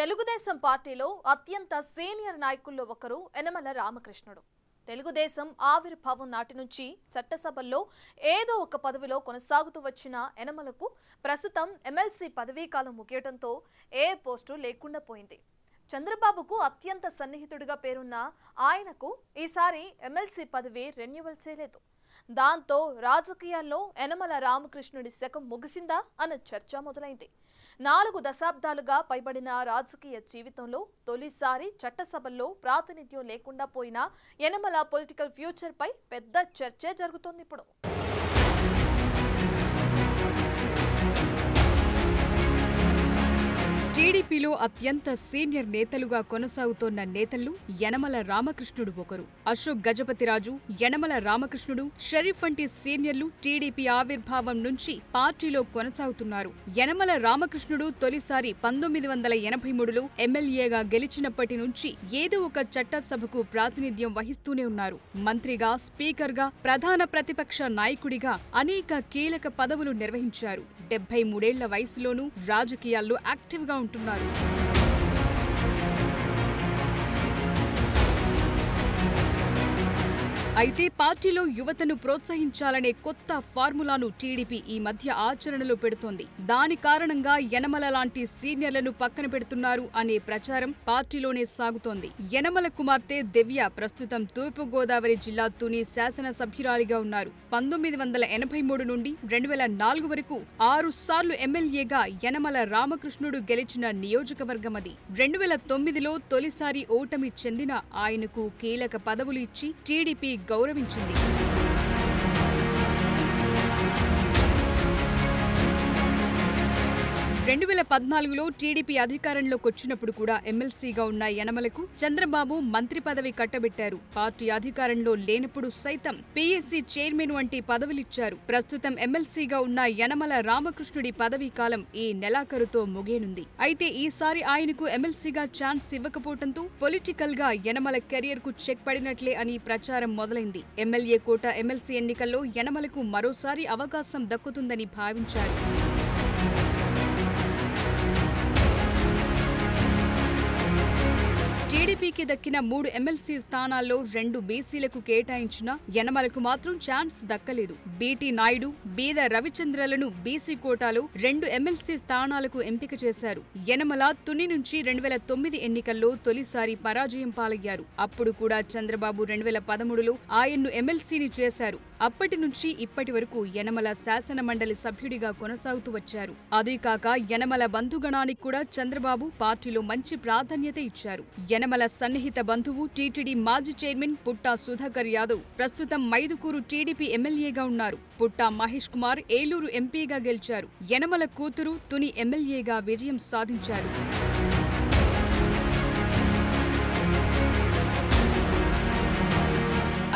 తెలుగుదేశం పార్టీలో అత్యంత సీనియర్ నాయకుల్లో ఒకరు యనమల రామకృష్ణుడు. తెలుగుదేశం ఆవిర్భావం నాటి నుంచి చట్టసభల్లో ఏదో ఒక పదవిలో కొనసాగుతూ వచ్చిన యనమలకు ప్రస్తుతం ఎమ్మెల్సీ పదవీకాలం ముగియడంతో ఏ పోస్టు లేకుండా పోయింది. చంద్రబాబుకు అత్యంత సన్నిహితుడిగా పేరున్న ఆయనకు ఈసారి ఎమ్మెల్సీ పదవి రెన్యువల్ చేయలేదు. దాంతో రాజకీయాల్లో యనమల రామకృష్ణుడి శకం ముగిసిందా అన్న చర్చ మొదలైంది. 4 దశాబ్దాలుగా పైబడిన రాజకీయ జీవితంలో తొలిసారి చట్టసభల్లో ప్రాతినిధ్యం లేకుండా పోయిన యనమల పొలిటికల్ ఫ్యూచర్ పై పెద్ద చర్చే జరుగుతోంది ఇప్పుడు. టీడీపీలో అత్యంత సీనియర్ నేతలుగా కొనసాగుతోన్న నేతల్లో యనమల రామకృష్ణుడు ఒకరు. అశోక్ గజపతిరాజు, యనమల రామకృష్ణుడు, షరీఫ్ వంటి సీనియర్లు టీడీపీ ఆవిర్భావం నుంచి పార్టీలో కొనసాగుతున్నారు. యనమల రామకృష్ణుడు తొలిసారి 1983లో ఎమ్మెల్యేగా గెలిచినప్పటి నుంచి ఏదో ఒక చట్టసభకు ప్రాతినిధ్యం వహిస్తూనే ఉన్నారు. మంత్రిగా, స్పీకర్గా, ప్రధాన ప్రతిపక్ష నాయకుడిగా అనేక కీలక పదవులు నిర్వహించారు. 73 ఏళ్ల వయసులోనూ రాజకీయాల్లో యాక్టివ్గా ఉంటున్నారు. అయితే పార్టీలో యువతను ప్రోత్సహించాలనే కొత్త ఫార్ములాను టీడీపీ ఈ మధ్య ఆచరణలో పెడుతోంది. దాని కారణంగా యనమల లాంటి సీనియర్లను పక్కన పెడుతున్నారు అనే ప్రచారం పార్టీలోనే సాగుతోంది. యనమల కుమార్తె దివ్య ప్రస్తుతం తూర్పుగోదావరి జిల్లా తుని శాసనసభ్యురాలిగా ఉన్నారు. 1983 నుండి 2004 వరకు 6 సార్లు ఎమ్మెల్యేగా యనమల రామకృష్ణుడు గెలిచిన నియోజకవర్గమది. 2009లో తొలిసారి ఓటమి చెందిన ఆయనకు కీలక పదవులు ఇచ్చి టీడీపీ గౌరవించింది. 2014లో టీడీపీ అధికారంలోకొచ్చినప్పుడు కూడా ఎమ్మెల్సీగా ఉన్న యనమలకు చంద్రబాబు మంత్రి పదవి కట్టబెట్టారు. పార్టీ అధికారంలో లేనప్పుడు సైతం పీఎస్సీ చైర్మన్ వంటి పదవులిచ్చారు. ప్రస్తుతం ఎమ్మెల్సీగా ఉన్న యనమల రామకృష్ణుడి పదవీ కాలం ఈ నెలాఖరుతో ముగియనుంది. అయితే ఈసారి ఆయనకు ఎమ్మెల్సీగా ఛాన్స్ ఇవ్వకపోవడంతో పొలిటికల్ గా యనమల కెరియర్ కు చెక్ పడినట్లే అని ప్రచారం మొదలైంది. ఎమ్మెల్యే కోట ఎమ్మెల్సీ ఎన్నికల్లో యనమలకు మరోసారి అవకాశం దక్కుతుందని భావించారు. టీడీపీకి దక్కిన 3 ఎమ్మెల్సీ స్థానాల్లో 2 బీసీలకు కేటాయించినా యనమలకు మాత్రం ఛాన్స్ దక్కలేదు. బీటీ నాయుడు, బీద రవిచంద్రలను బీసీ కోటాలో 2 ఎమ్మెల్సీ స్థానాలకు ఎంపిక చేశారు. యనమల తుని నుంచి 2009 ఎన్నికల్లో తొలిసారి పరాజయం పాలయ్యారు. అప్పుడు కూడా చంద్రబాబు 2013లో ఆయన్ను ఎమ్మెల్సీని చేశారు. అప్పటి నుంచి ఇప్పటి వరకు యనమల శాసన మండలి సభ్యుడిగా కొనసాగుతూ వచ్చారు. అదీకాక యనమల బంధుగణానికి కూడా చంద్రబాబు పార్టీలో మంచి ప్రాధాన్యత ఇచ్చారు. యనమల సన్నిహిత బంధువు టీటీడీ మాజీ చైర్మన్ పుట్టా సుధాకర్ యాదవ్ ప్రస్తుతం మైదుకూరు టీడీపీ ఎమ్మెల్యేగా ఉన్నారు. పుట్టా మహేష్ కుమార్ ఏలూరు ఎంపీగా గెలిచారు. యనమల కూతురు తుని ఎమ్మెల్యేగా విజయం సాధించారు.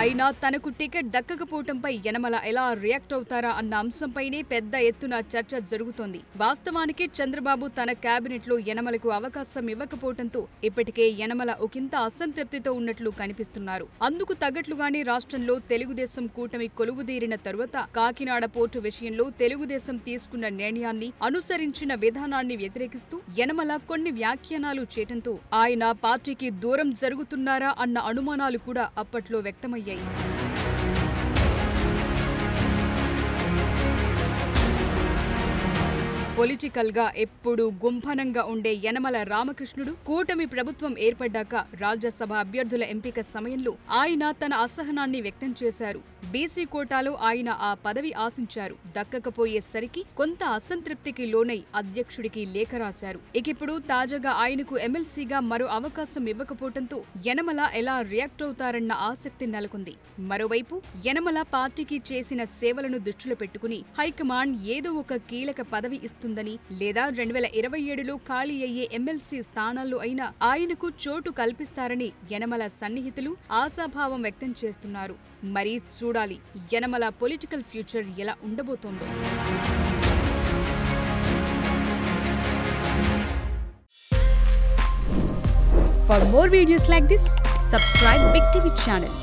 అయినా తనకు టికెట్ దక్కకపోవటంపై యనమల ఎలా రియాక్ట్ అవుతారా అన్న అంశంపైనే పెద్ద ఎత్తున చర్చ జరుగుతోంది. వాస్తవానికి చంద్రబాబు తన కేబినెట్లో యనమలకు అవకాశం ఇవ్వకపోవడంతో ఇప్పటికే యనమల ఒకంత అసంతృప్తితో ఉన్నట్లు కనిపిస్తున్నారు. అందుకు తగ్గట్లుగానే రాష్ట్రంలో తెలుగుదేశం కూటమి కొలువుదీరిన తరువాత కాకినాడ పోర్టు విషయంలో తెలుగుదేశం తీసుకున్న నిర్ణయాన్ని అనుసరించిన విధానాన్ని వ్యతిరేకిస్తూ యనమల కొన్ని వ్యాఖ్యానాలు చేయడంతో ఆయన పార్టీకి దూరం జరుగుతున్నారా అన్న అనుమానాలు కూడా అప్పట్లో వ్యక్తమయ్యాయి. పొలిటికల్ గా ఎప్పుడూ గుంభనంగా ఉండే యనమల రామకృష్ణుడు కూటమి ప్రభుత్వం ఏర్పడ్డాక రాజ్యసభ అభ్యర్థుల ఎంపిక సమయంలో ఆయన తన అసహనాన్ని వ్యక్తం చేశారు. బీసీ కోటాలో ఆయన ఆ పదవి ఆశించారు. దక్కకపోయేసరికి కొంత అసంతృప్తికి లోనై అధ్యక్షుడికి లేఖ రాశారు. ఇకిప్పుడు తాజాగా ఆయనకు ఎమ్మెల్సీగా మరో అవకాశం ఇవ్వకపోవడంతో యనమల ఎలా రియాక్ట్ అవుతారన్న ఆసక్తి నెలకొంది. మరోవైపు యనమల పార్టీకి చేసిన సేవలను దృష్టిలో పెట్టుకుని హైకమాండ్ ఏదో ఒక కీలక పదవి ఇస్తుందని లేదా 2027లో ఖాళీ అయ్యే ఎమ్మెల్సీ స్థానాల్లో అయినా ఆయనకు చోటు కల్పిస్తారని యనమల సన్నిహితులు ఆశాభావం వ్యక్తం చేస్తున్నారు. మరి చూడాలి యనమల పొలిటికల్ ఫ్యూచర్ ఎలా ఉండబోతోందో. For more videos like this, subscribe Big TV channel.